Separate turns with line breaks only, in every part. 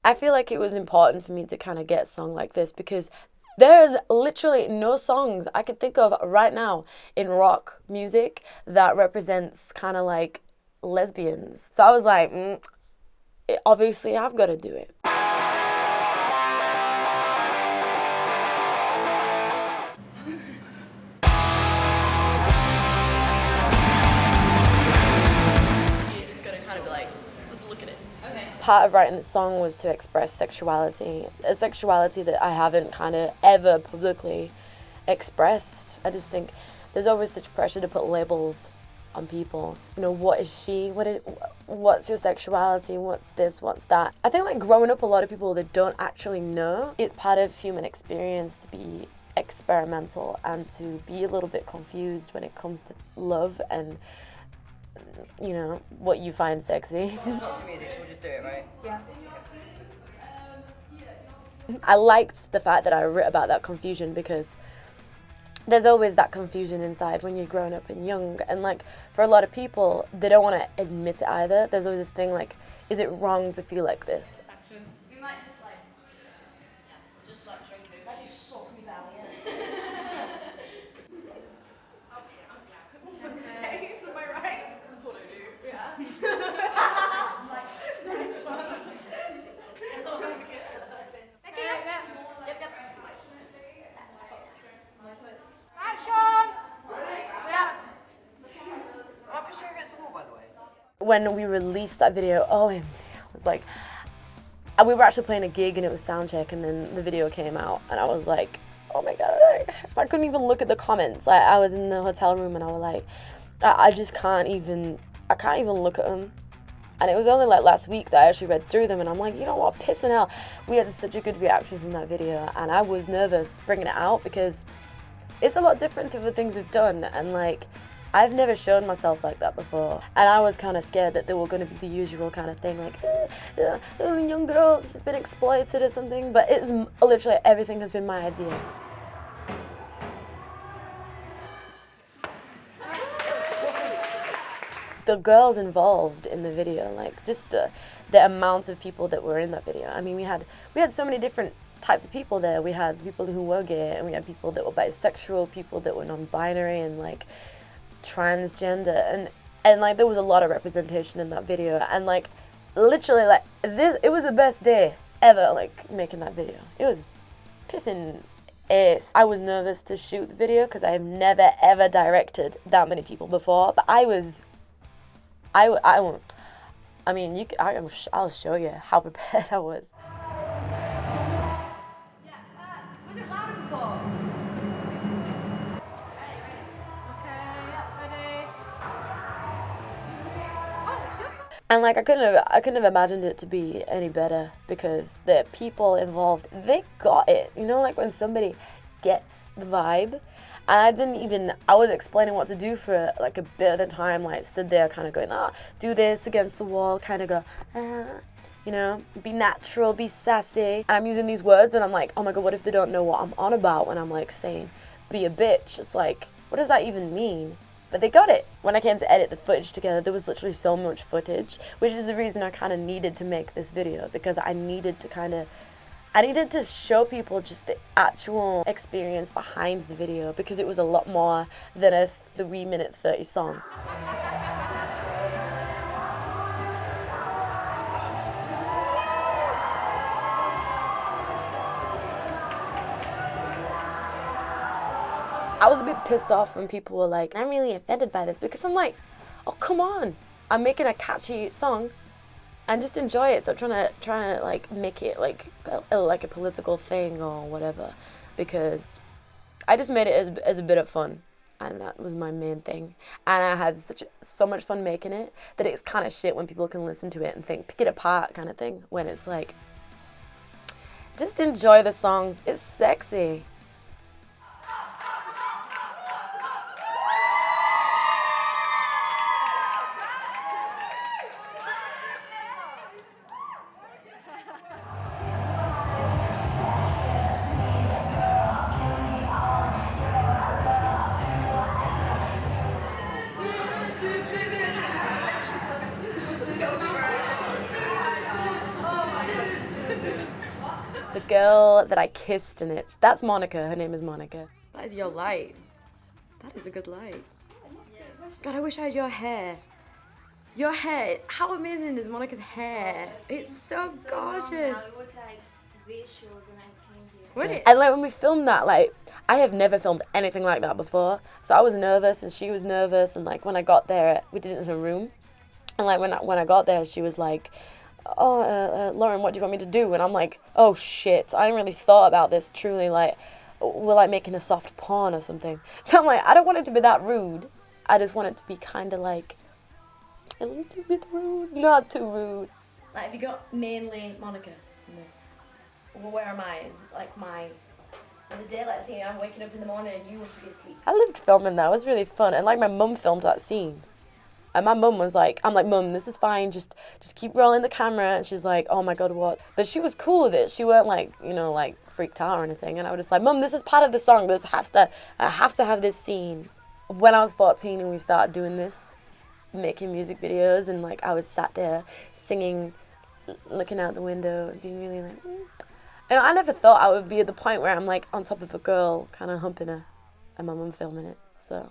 I feel like it was important for me to kind of get a song like this because there's literally no songs I can think of right now in rock music that represents kind of like lesbians. So I was like, obviously I've got to do it.
You just gotta kind of be like, let's look at it. Okay.
Part of writing the song was to express sexuality, a sexuality that I haven't kind of ever publicly expressed. I just think there's always such pressure to put labels on people. You know, what is she? What's your sexuality? What's this? What's that? I think like growing up, a lot of people that don't actually know, it's part of human experience to be experimental and to be a little bit confused when it comes to love and, you know, what you find sexy.
It's not to music, she'll just do it, right?
Yeah.
I liked the fact that I wrote about that confusion because there's always that confusion inside when you're growing up and young, and like for a lot of people they don't want to admit it either. There's always this thing like, is it wrong to feel like this?
We might just like drink it. That is so me valley.
Okay, so am I right? That's what I do. Yeah. Nice one. Okay, yep. Yep. Action! Yeah.
I'm pushing her against the wall, by the way.
When we released that video, OMG, I was like, we were actually playing a gig and it was sound check, and then the video came out and I was like, oh my god, I couldn't even look at the comments. Like I was in the hotel room and I was like, I just can't even look at them. And it was only like last week that I actually read through them and I'm like, you know what, pissing hell. We had such a good reaction from that video and I was nervous bringing it out because it's a lot different to the things we've done, and like I've never shown myself like that before, and I was kind of scared that they were going to be the usual kind of thing like young girl, she's been exploited or something, but it was literally everything has been my idea. The girls involved in the video, like just the amount of people that were in that video. I mean, we had so many different types of people there. We had people who were gay, and we had people that were bisexual, people that were non-binary, and like transgender, and like there was a lot of representation in that video, and like literally like this, it was the best day ever, like making that video. It was pissing ace. I was nervous to shoot the video because I have never ever directed that many people before, but I won't. I mean, I'll show you how prepared I was.
Was it louder before? Okay, ready?
And like I couldn't have imagined it to be any better because the people involved, they got it. You know, like when somebody gets the vibe. And I was explaining what to do for like a bit of the time, like stood there kind of going, do this against the wall, kind of go, you know, be natural, be sassy. And I'm using these words and I'm like, oh my god, what if they don't know what I'm on about when I'm like saying, be a bitch? It's like, what does that even mean? But they got it. When I came to edit the footage together, there was literally so much footage, which is the reason I kind of needed to make this video, because I needed to show people just the actual experience behind the video, because it was a lot more than a 3-minute 30 song. I was a bit pissed off when people were like, I'm really offended by this, because I'm like, oh come on, I'm making a catchy song and just enjoy it. Stop trying to like make it like a political thing or whatever, because I just made it as a bit of fun, and that was my main thing. And I had so much fun making it that it's kind of shit when people can listen to it and think pick it apart kind of thing, when it's like just enjoy the song. It's sexy. The girl that I kissed in it. That's Monica. Her name is Monica. That is your light. That is a good light. God, I wish I had your hair. Your hair. How amazing is Monica's hair? It's so gorgeous.
It was like this short when I came here.
Would it? And like when we filmed that, like I have never filmed anything like that before. So I was nervous and she was nervous, and like when I got there, we did it in her room. And like when I got there, she was like, "Oh, Lauren, what do you want me to do?" And I'm like, "Oh shit, I haven't really thought about this truly. Like, we're like making a soft porn or something." So I'm like, I don't want it to be that rude. I just want it to be kind of like a little bit rude, not too rude. Like, have you got mainly Monica in this? Well, where am I? Is like the daylight scene, I'm waking up in the morning and you would be asleep. I loved filming that. It was really fun. And like my mum filmed that scene. And my mum was like, I'm like, "Mum, this is fine. Just keep rolling the camera." And she's like, "Oh my God, what?" But she was cool with it. She weren't like, you know, like freaked out or anything. And I was just like, "Mum, this is part of the song. I have to have this scene." When I was 14 and we started doing this, making music videos, and like I was sat there singing, looking out the window and being really like, And I never thought I would be at the point where I'm like on top of a girl, kind of humping her, and my mum filming it. So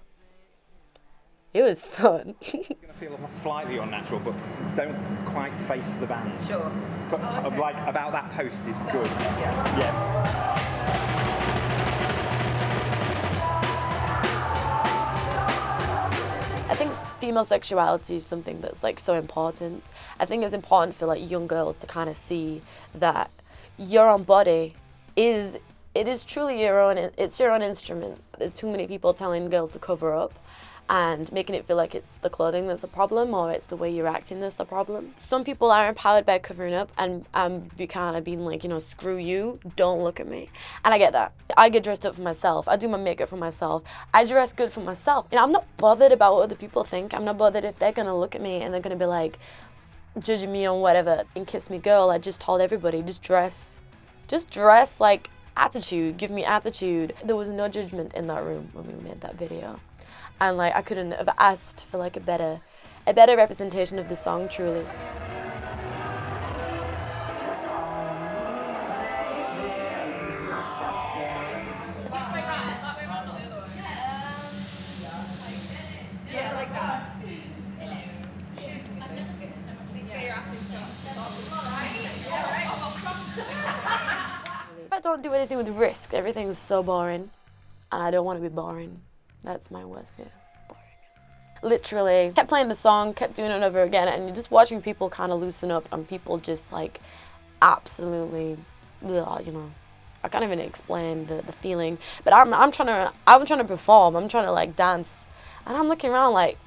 it was fun.
You're going to feel slightly unnatural, but don't quite face the band.
Sure.
Like about that post is good. Yeah.
I think female sexuality is something that's like so important. I think it's important for like young girls to kind of see that your own body is truly your own. It's your own instrument. There's too many people telling girls to cover up and making it feel like it's the clothing that's the problem, or it's the way you're acting that's the problem. Some people are empowered by covering up and be kind of being like, you know, "Screw you, don't look at me." And I get that. I get dressed up for myself. I do my makeup for myself. I dress good for myself. You know, I'm not bothered about what other people think. I'm not bothered if they're gonna look at me and they're gonna be like judging me on whatever. And Kiss Me Girl, I just told everybody, just dress like attitude. Give me attitude. There was no judgment in that room when we made that video. And like I couldn't have asked for like a better representation of the song, truly.
Yeah, like that.
I don't do anything with risk. Everything's so boring, and I don't want to be boring. That's my worst fear, boring. Literally, kept playing the song, kept doing it over again, and you're just watching people kind of loosen up, and people just like absolutely, you know, I can't even explain the feeling. But I'm trying to perform. I'm trying to like dance, and I'm looking around like,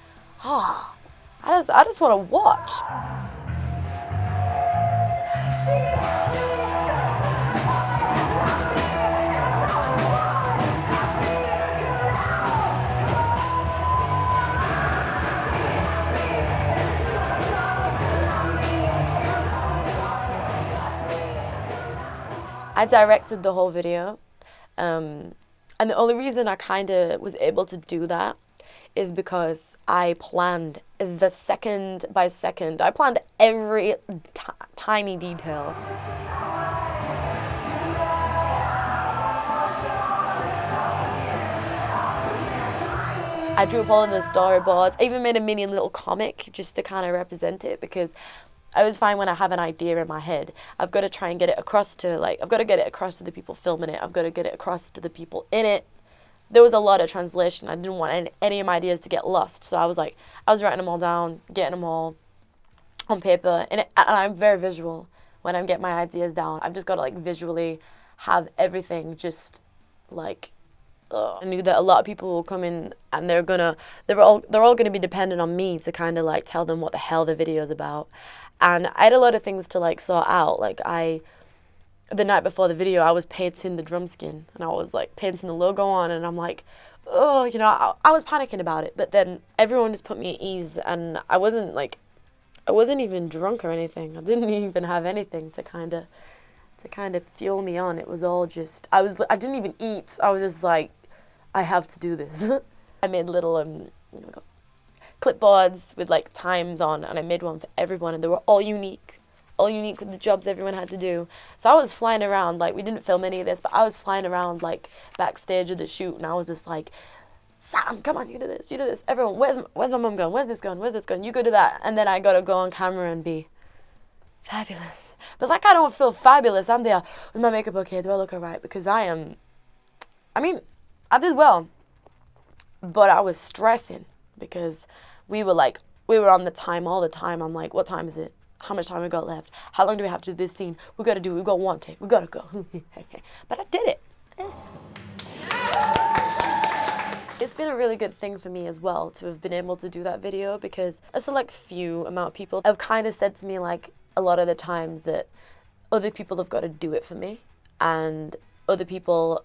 I just want to watch. I directed the whole video, and the only reason I kind of was able to do that is because I planned the second by second. I planned every tiny detail. I drew up all of the storyboards. I even made a mini little comic just to kind of represent it, because I always find when I have an idea in my head, I've got to try and get it across to the people filming it. I've got to get it across to the people in it. There was a lot of translation. I didn't want any of my ideas to get lost. So I was writing them all down, getting them all on paper. And I'm very visual when I'm getting my ideas down. I've just got to like visually have everything just like, I knew that a lot of people will come in and they're all gonna be dependent on me to kind of like tell them what the hell the video's about. And I had a lot of things to like sort out. Like the night before the video, I was painting the drum skin and I was like painting the logo on, and I'm like, oh, you know, I was panicking about it. But then everyone just put me at ease, and I wasn't even drunk or anything. I didn't even have anything to kind of fuel me on. It was all just, I didn't even eat. I was just like, I have to do this. I made little clipboards with like times on, and I made one for everyone, and they were all unique. all unique with the jobs everyone had to do. So I was flying around, like, we didn't film any of this, but I was flying around, like, backstage of the shoot, and I was just like, Sam, come on, you do this, you do this. Everyone, where's my mum going? Where's this going? Where's this going? You go do that. And then I got to go on camera and be fabulous. But, like, I don't feel fabulous. I'm there with my makeup okay. Do I look all right? Because I did well. But I was stressing because we were on the time all the time. I'm like, what time is it? How much time we got left? How long do we have to do this scene? We got to do it. We got one take. We got to go. But I did it. It's been a really good thing for me as well to have been able to do that video, because a select few amount of people have kind of said to me, like, a lot of the times that other people have got to do it for me, and other people,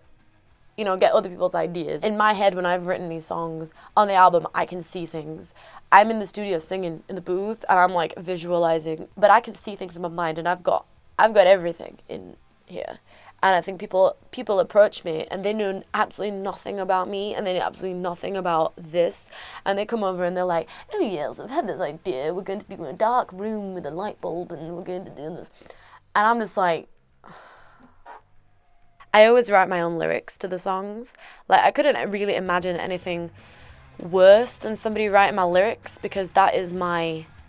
you know, get other people's ideas. In my head, when I've written these songs on the album, I can see things. I'm in the studio singing in the booth and I'm like visualizing, but I can see things in my mind, and I've got everything in here. And I think people approach me and they know absolutely nothing about me, and they know absolutely nothing about this. And they come over and they're like, oh yes, I've had this idea. We're going to do a dark room with a light bulb and we're going to do this. And I'm just like, I always write my own lyrics to the songs. Like, I couldn't really imagine anything worse than somebody writing my lyrics, because that is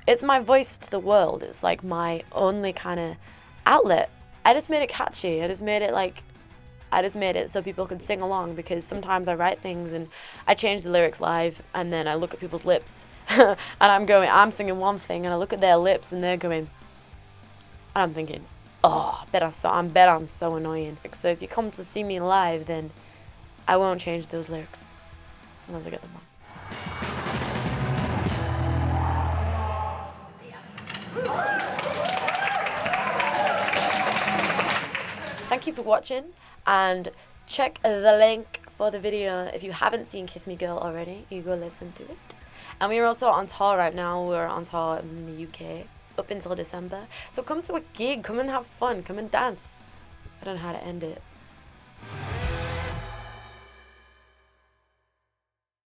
it's my voice to the world. It's like my only kind of outlet. I just made it catchy. I just made it so people could sing along, because sometimes I write things and I change the lyrics live, and then I look at people's lips and I'm singing one thing and I look at their lips and they're going, and I'm thinking, oh, I bet I'm so annoying. So if you come to see me live, then I won't change those lyrics unless I get them wrong. Thank you for watching, and check the link for the video. If you haven't seen Kiss Me Girl already, you go listen to it. And we're also on tour right now. We're on tour in the UK up until December. So come to a gig, come and have fun, come and dance. I don't know how to end it.